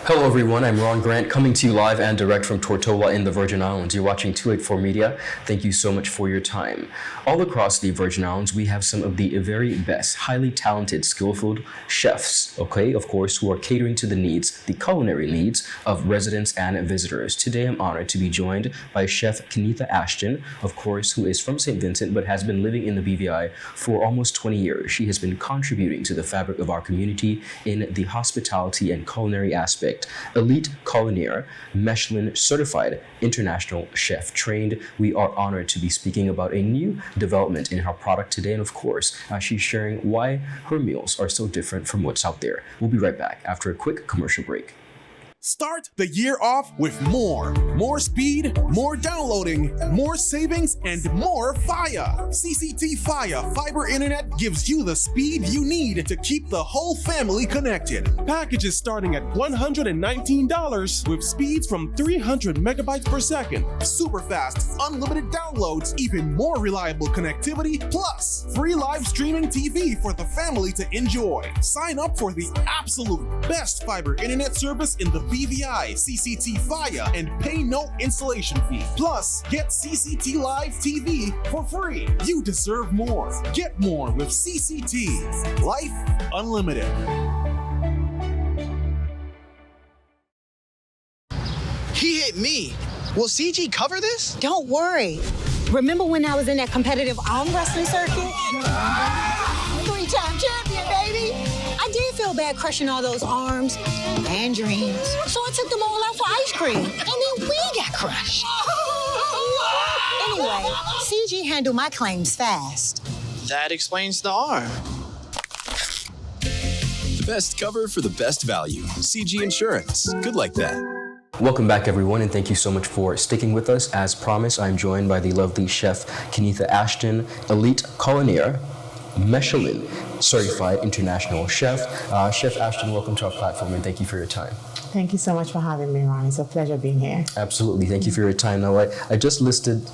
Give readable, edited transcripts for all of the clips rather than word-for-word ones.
Hello everyone, I'm Ron Grant coming to you live and direct from Tortola in the Virgin Islands. You're watching 284 Media. Thank you so much for your time. All across the Virgin Islands, we have some of the very best, highly talented, skillful chefs, of course, who are catering to the culinary needs of residents and visitors. Today I'm honored to be joined by Chef Kenetha Ashton, of course, who is from St. Vincent but has been living in the BVI for almost 20 years. She has been contributing to the fabric of our community in the hospitality and culinary aspect. Elite Culinaire, Michelin certified international chef trained. We are honored to be speaking about a new development in her product today, and of course, she's sharing why her meals are so different from what's out there. We'll be right back after a quick commercial break. Start the year off with more. More speed, more downloading, more savings, and more fire. CCT Fire Fiber Internet gives you the speed you need to keep the whole family connected. Packages starting at $119 with speeds from 300 megabytes per second. Super fast, unlimited downloads, even more reliable connectivity, plus free live streaming TV for the family to enjoy. Sign up for the absolute best fiber internet service in the BVI CCT Fire and pay no installation fee. Plus, get CCT Live TV for free. You deserve more. Get more with CCT. Life Unlimited. He hit me. Will CG cover this? Don't worry. Remember when I was in that competitive arm wrestling circuit? 3-time champion, baby. I did feel bad crushing all those arms and dreams. So I took them all out for ice cream. And then we got crushed. Anyway, CG handled my claims fast. That explains the arm. The best cover for the best value. CG Insurance. Good like that. Welcome back everyone, and thank you so much for sticking with us. As promised, I'm joined by the lovely Chef Kenetha Ashton, Elite Culinaire, Michelin certified international chef. Chef Ashton, welcome to our platform and thank you for your time. Thank you so much for having me, Ron. It's a pleasure being here. Absolutely. Thank you for your time. Now, I just listed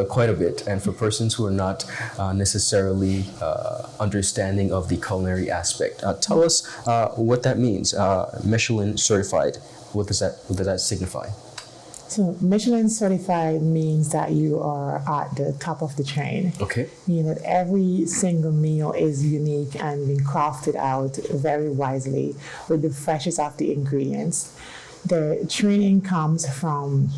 quite a bit, and for persons who are not necessarily understanding of the culinary aspect, tell us what that means. Michelin certified. What does that signify? So Michelin certified means that you are at the top of the chain. Okay. Meaning that every single meal is unique and been crafted out very wisely with the freshest of the ingredients. The training comes from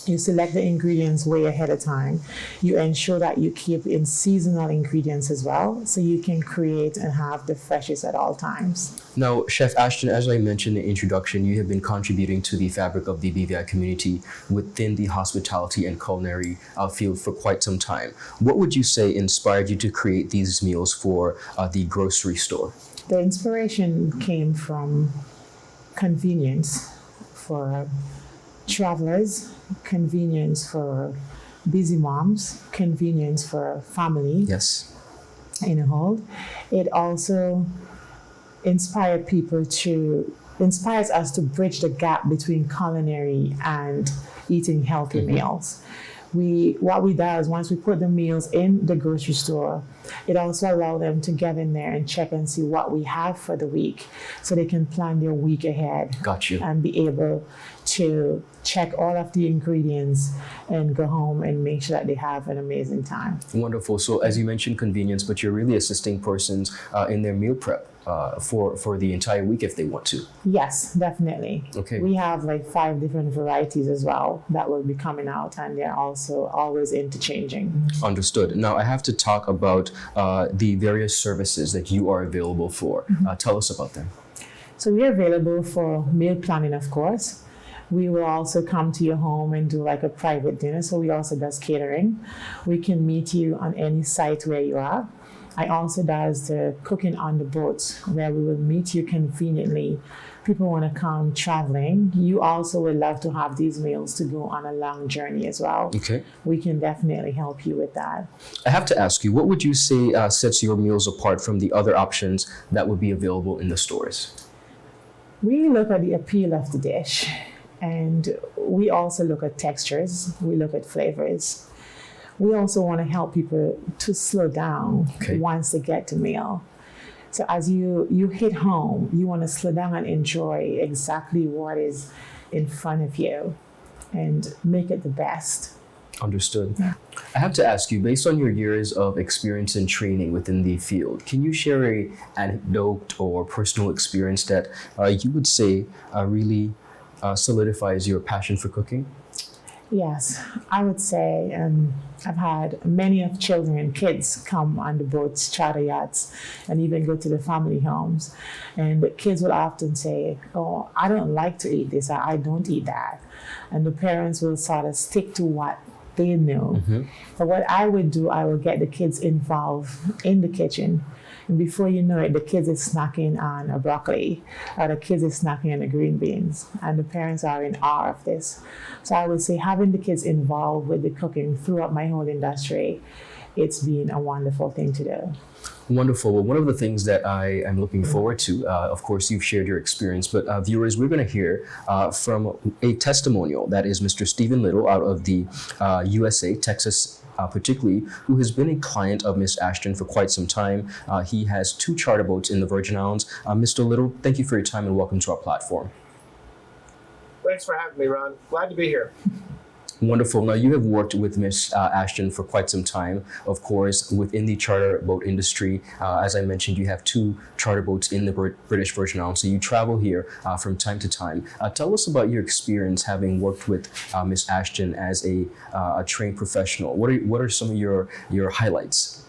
you select the ingredients way ahead of time. You ensure that you keep in seasonal ingredients as well, so you can create and have the freshest at all times. Now, Chef Ashton, as I mentioned in the introduction, you have been contributing to the fabric of the BVI community within the hospitality and culinary field for quite some time. What would you say inspired you to create these meals for the grocery store? The inspiration came from convenience for travelers, convenience for busy moms, convenience for family. Yes. In a whole. It also inspires us to bridge the gap between culinary and eating healthy meals. What we do is once we put the meals in the grocery store, it also allows them to get in there and check and see what we have for the week so they can plan their week ahead. Got you. And be able to check all of the ingredients and go home and make sure that they have an amazing time. Wonderful. So as you mentioned convenience, but you're really assisting persons in their meal prep for the entire week if they want to. Yes, definitely. Okay. We have like 5 different varieties as well that will be coming out, and they're also always interchanging. Understood. Now I have to talk about the various services that you are available for. Tell us about them. So we're available for meal planning, of course. We will also come to your home and do like a private dinner. So we also does catering. We can meet you on any site where you are. I also does the cooking on the boat where we will meet you conveniently. People want to come traveling. You also would love to have these meals to go on a long journey as well. Okay. We can definitely help you with that. I have to ask you, what would you say sets your meals apart from the other options that would be available in the stores? We look at the appeal of the dish, and we also look at textures. We look at flavors. We also want to help people to slow down once they get to meal. So as you hit home, you want to slow down and enjoy exactly what is in front of you and make it the best. Understood. I have to ask you, based on your years of experience and training within the field, can you share a anecdote or personal experience that you would say really solidifies your passion for cooking? Yes, I would say I've had many of children and kids come on the boats, charter yachts, and even go to the family homes. And the kids will often say, "Oh, I don't like to eat this, or I don't eat that." And the parents will sort of stick to what they know. But what I would do, I would get the kids involved in the kitchen. And before you know it, the kids is snacking on a broccoli, or the kids is snacking on the green beans. And the parents are in awe of this. So I would say having the kids involved with the cooking throughout my whole industry, it's been a wonderful thing to do. Wonderful. Well, one of the things that I am looking forward to, of course, you've shared your experience, but viewers, we're going to hear from a testimonial that is Mr. Stephen Little out of the USA, Texas, particularly, who has been a client of Miss Ashton for quite some time. He has 2 charter boats in the Virgin Islands. Mr. Little, thank you for your time and welcome to our platform. Thanks for having me, Ron. Glad to be here. Wonderful. Now, you have worked with Miss Ashton for quite some time, of course, within the charter boat industry. As I mentioned, you have 2 charter boats in the British Virgin Islands, so you travel here from time to time. Tell us about your experience having worked with Miss Ashton as a trained professional. What are some of your highlights?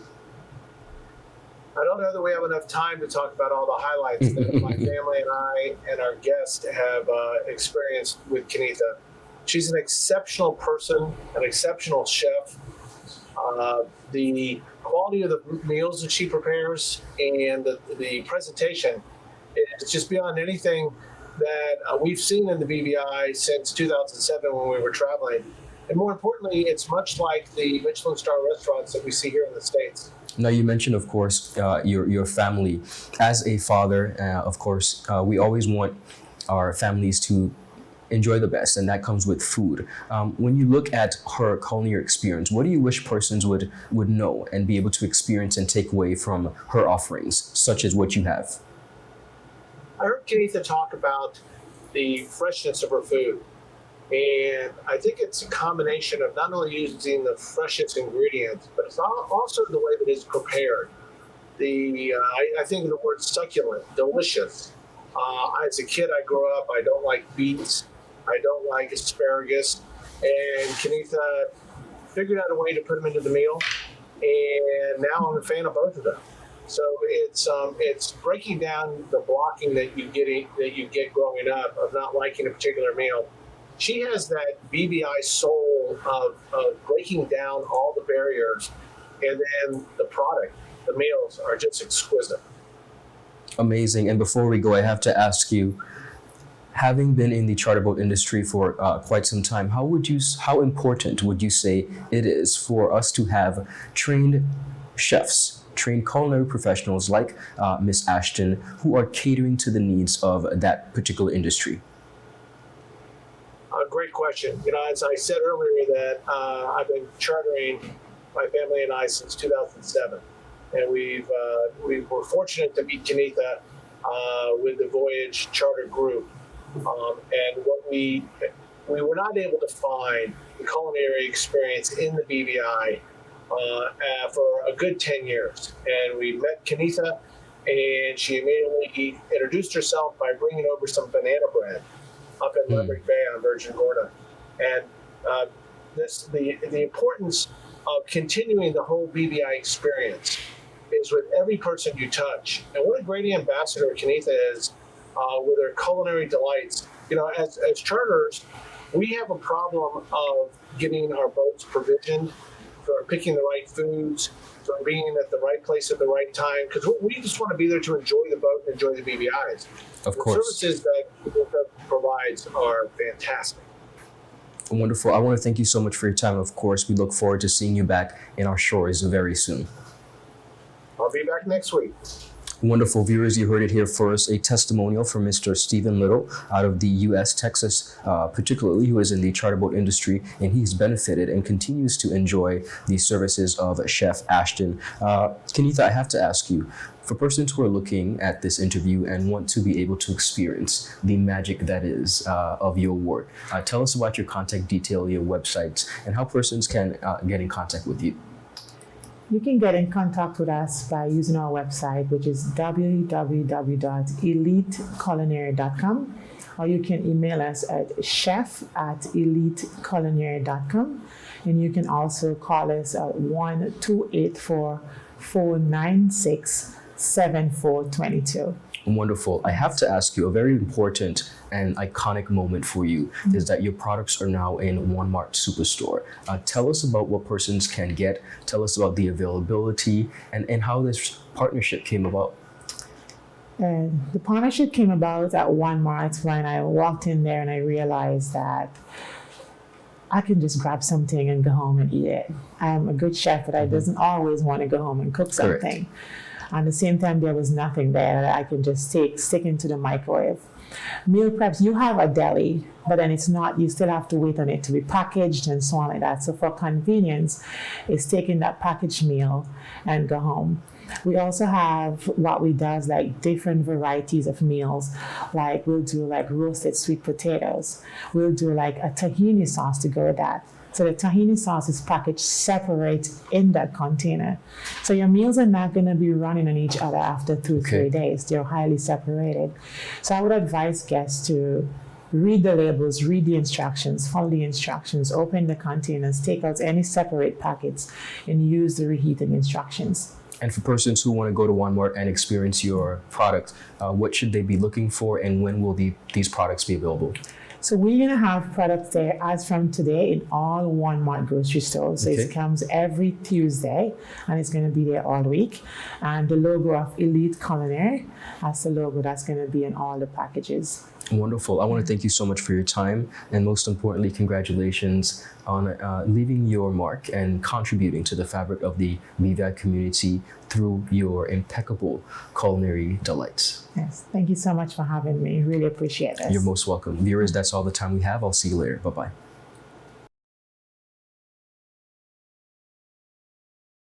I don't know that we have enough time to talk about all the highlights that my family and I and our guests have experienced with Kenetha. She's an exceptional person, an exceptional chef. The quality of the meals that she prepares and the presentation is just beyond anything that we've seen in the BVI since 2007 when we were traveling. And more importantly, it's much like the Michelin star restaurants that we see here in the States. Now, you mentioned, of course, your family. As a father, of course, we always want our families to enjoy the best, and that comes with food. When you look at her culinary experience, what do you wish persons would know and be able to experience and take away from her offerings, such as what you have? I heard Kenetha talk about the freshness of her food. And I think it's a combination of not only using the freshest ingredients, but it's also the way that it's prepared. I think of the word succulent, delicious. As a kid, I grew up, I don't like beets. I don't like asparagus. And Kenetha figured out a way to put them into the meal. And now I'm a fan of both of them. So it's breaking down the blocking that you get growing up of not liking a particular meal. She has that BBI soul of breaking down all the barriers, and then the product, the meals are just exquisite. Amazing. And before we go, I have to ask you, having been in the charter boat industry for quite some time, how important would you say it is for us to have trained chefs, trained culinary professionals like Miss Ashton, who are catering to the needs of that particular industry? Great question. As I said earlier, that I've been chartering my family and I since 2007, and we were fortunate to meet Kenetha with the Voyage Charter Group, and what we were not able to find the culinary experience in the BVI for a good 10 years, and we met Kenetha, and she immediately introduced herself by bringing over some banana bread up in Limerick Bay on Virgin Gorda. And the importance of continuing the whole BVI experience is with every person you touch. And what a great ambassador Kenetha is with her culinary delights. As charters, we have a problem of getting our boats provisioned, for picking the right foods, for being at the right place at the right time, because we just want to be there to enjoy the boat and enjoy the BVIs. Of course. The services that provides are fantastic. Wonderful. I want to thank you so much for your time. Of course, we look forward to seeing you back in our shores very soon. I'll be back next week. Wonderful. Viewers, you heard it here first, a testimonial from Mr. Stephen Little out of the U.S., Texas, particularly, who is in the charter boat industry, and he's benefited and continues to enjoy the services of Chef Ashton. Kenetha, I have to ask you, For persons who are looking at this interview and want to be able to experience the magic that is of your work, tell us about your contact detail, your websites, and how persons can get in contact with you. You can get in contact with us by using our website, which is www.eliteculinary.com, or you can email us at chef@eliteculinary.com, and you can also call us at 1-284-496-7422. Wonderful. I have to ask you, a very important and iconic moment for you is that your products are now in One Mart Superstore. Tell us about what persons can get. Tell us about the availability and how this partnership came about. And the partnership came about at One Mart when I walked in there and I realized that I can just grab something and go home and eat it. I'm a good chef, but I doesn't always want to go home and cook something. Correct. At the same time, there was nothing there that I can just stick into the microwave. Meal preps, you have a deli, but then it's not, you still have to wait on it to be packaged and so on like that. So for convenience, it's taking that packaged meal and go home. We also have what we does like different varieties of meals. Like we'll do like roasted sweet potatoes. We'll do like a tahini sauce to go with that. So the tahini sauce is packaged separate in that container. So your meals are not going to be running on each other after 2-3 days. They're highly separated. So I would advise guests to read the labels, read the instructions, follow the instructions, open the containers, take out any separate packets, and use the reheating instructions. And for persons who want to go to One Mart and experience your product, what should they be looking for, and when will these products be available? So we're going to have products there as from today in all One Mart grocery stores. So it comes every Tuesday, and it's going to be there all week. And the logo of Elite Culinary, that's the logo that's going to be in all the packages. Wonderful. I want to thank you so much for your time, and most importantly, congratulations on leaving your mark and contributing to the fabric of the BVI community through your impeccable culinary delights. Yes, thank you so much for having me. Really appreciate it. You're most welcome. Viewers, that's all the time we have. I'll see you later. Bye-bye.